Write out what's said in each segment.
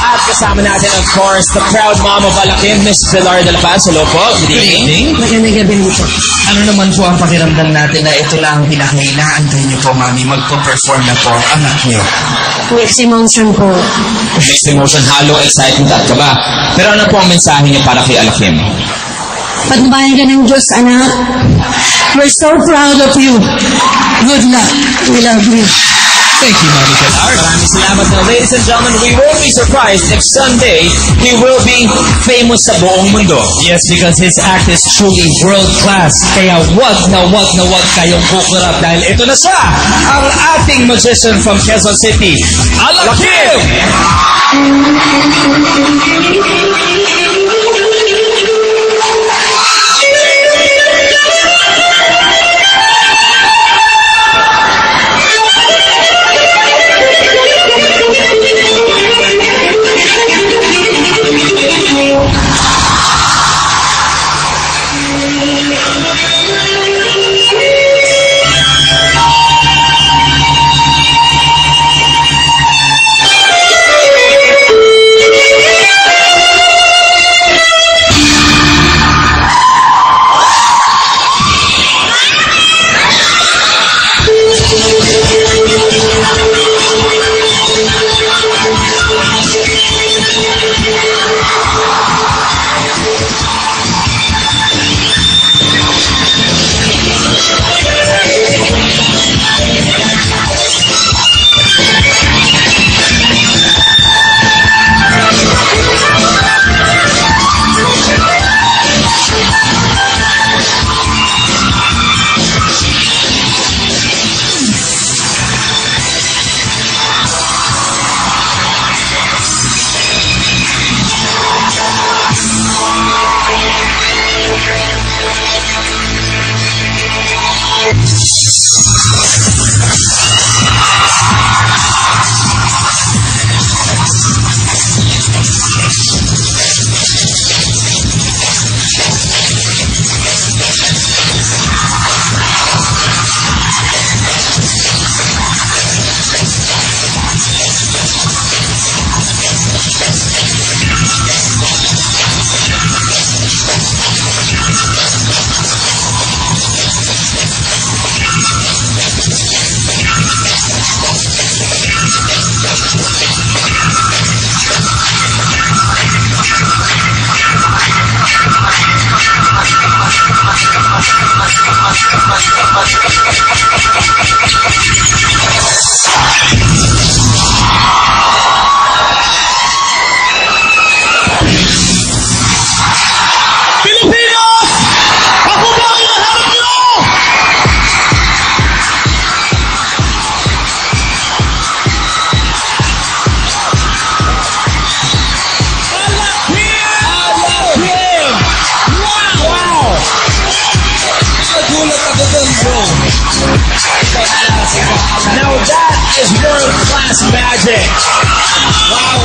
At kasama natin, of course, the proud mom of Alakim, Miss Pilar de la Paz. Hello po. Good evening. Magandang gabi po. Ano naman po ang pakiramdam natin na ito lang ang pinakailaantay niyo po, Mami? Magpo-perform na po ang anak niyo. Mixed emotion po. Mixed emotion, halo, excitement at kaba. Pero ano po ang mensahe niyo para kay Alakim? Patnubayan ka ng Diyos, anak. We're so proud of you. Good luck. We love you. Thank you, Mami Pilar. Maraming salamat na. Ladies and gentlemen, we won't be surprised if someday he will be famous sa buong mundo. Yes, because his act is truly world-class. Kaya wag na wag kayong kukurap dahil ito na siya, ang ating magician from Quezon City, Alakim! Now that is world-class magic. Wow.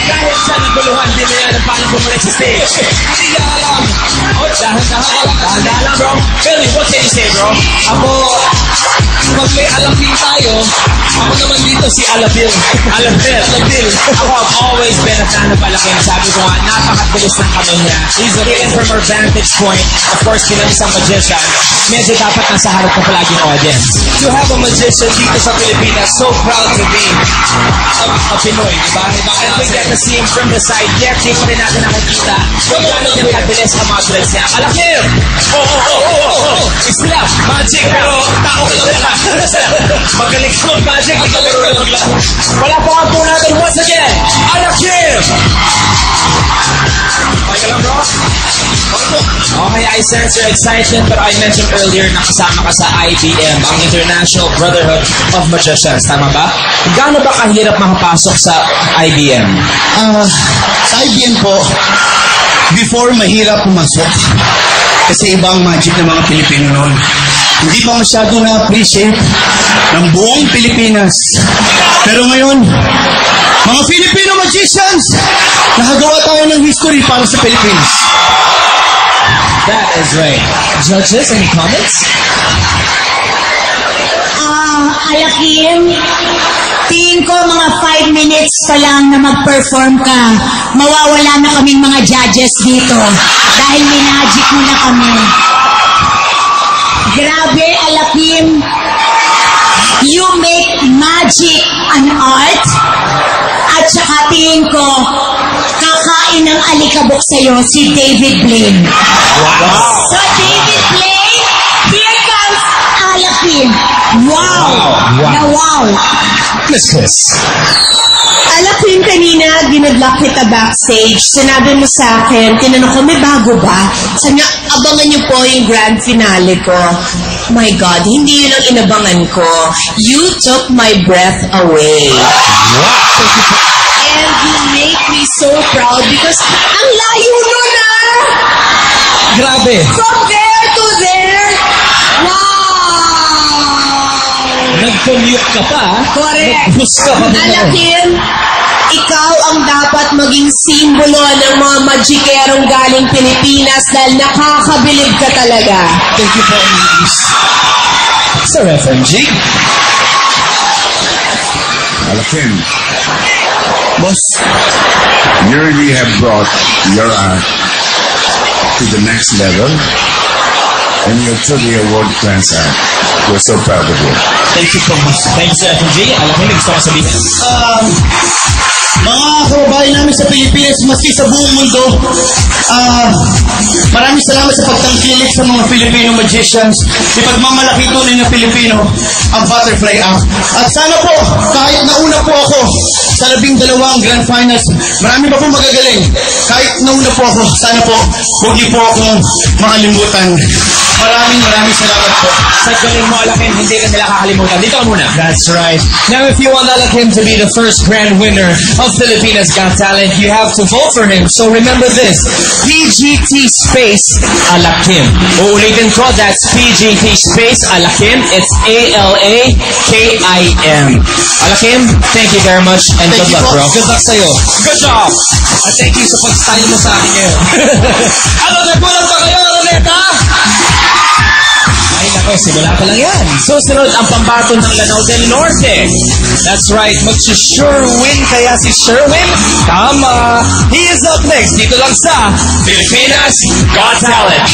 Kahit sa naguluhan, di na yan ang paano bumalik sa stage. Hindi niya alam. Dahan-dahan lang, bro. Billy, what can you say, bro? Ako, pag may Alakim tayo, ako naman dito si Alabil. Alabil. Ako, I've always been a fan of Alakim. Sabi ko nga, napakabilis ng kanon niya. He's looking from her vantage point. Of course, bilang isang magician, medyo dapat nasa harap ka palagi ng audience. To have a magician dito sa Pilipinas, so proud to be a Pinoy, diba? And we get to see him from the side. Yet, di pa rin natin nakikita kung gano'n niya kabilis ang mga tricks niya. Alakim! Islam, magic, pero tao ka lang. Magaling ka mag-magic. Wala pa nga po natin once again. Alakim! Okay ka lang, bro? Okay, I sense your excitement, but I mentioned earlier na kasama ka sa IBM, ang International Brotherhood of Magicians. Tama ba? Gaano ba kahirap makapasok sa IBM? Sa IBM po, before mahirap pumasok. Kasi ibang magic ng mga Pilipino noon. Hindi pa masyado na-appreciate ng buong Pilipinas. Pero ngayon, mga Filipino magicians, nakagawa tayo ng history para sa Pilipinas. That is right. Judges, any comments? Alakim, 5 minutes pa lang na mag-perform ka, mawawala na kaming mga judges dito dahil minagic mo na kami. Grabe, Alakim. You make magic an art. At saka tingin ko, kakain ng alikabok sa'yo si David Blaine. Wow! So David Blaine, here comes Alakim. Wow! Wow! Miss. Alakim, kanina, ginadlock kita backstage. Sinabi mo sa akin, tinanong ko, may bago ba? Sabi niya, abangan niyo po yung grand finale ko. My God, hindi yun ang inabangan ko. You took my breath away. And you make me so proud because ang layo nun ah! Grabe. From there to there. Wow! Nag-commute ka pa, ha? Correct. Nag-bus ka pa. Alakim, ikaw ang dapat maging simbolo ng mga magikerong galing Pilipinas dahil nakakabilib ka talaga. Thank you po, Miss. Sir FMG. Alakim, Boss, you really have brought your art to the next level, and you're truly a world-class art. We're so proud of you. thank you po, boss. Thank you, Sir FMG. Alam ko, may gusto ko sabihin. Mga kababayan namin sa Pilipinas, maski sa buong mundo, maraming salamat sa pagtangkilik sa mga Filipino magicians. Ipagmamalaki tunay na Pilipino ang Butterfly Act. At sana po, kahit nauna po ako sa 12 Grand Finals, marami pa po magagaling. Kahit nauna po ako, sana po, huwag niyo po akong makalimutan. Maraming salamat po. Sa galing mo, Alakim, hindi ka nila kakalimutan. Dito ka muna. That's right. Now, if you want Alakim to be the first grand winner of Filipinas Got Talent, you have to vote for him. So remember this, PGT space Alakim. Uulitin ko, that's PGT space Alakim. It's ALAKIM. Alakim, thank you very much and Thank good you luck, po. bro. Good luck sa'yo. Good job! At thank you sa pag-style mo sa akin ngayon. Ano, nagkulang ba kayo, Roneta? Ay, nako, simula pa lang yan. Susunod ang pambato ng Lanao del Norte. That's right. Mag-Sherwin kaya si Sherwin? Tama. He is up next. Dito lang sa Pilipinas Got Talent.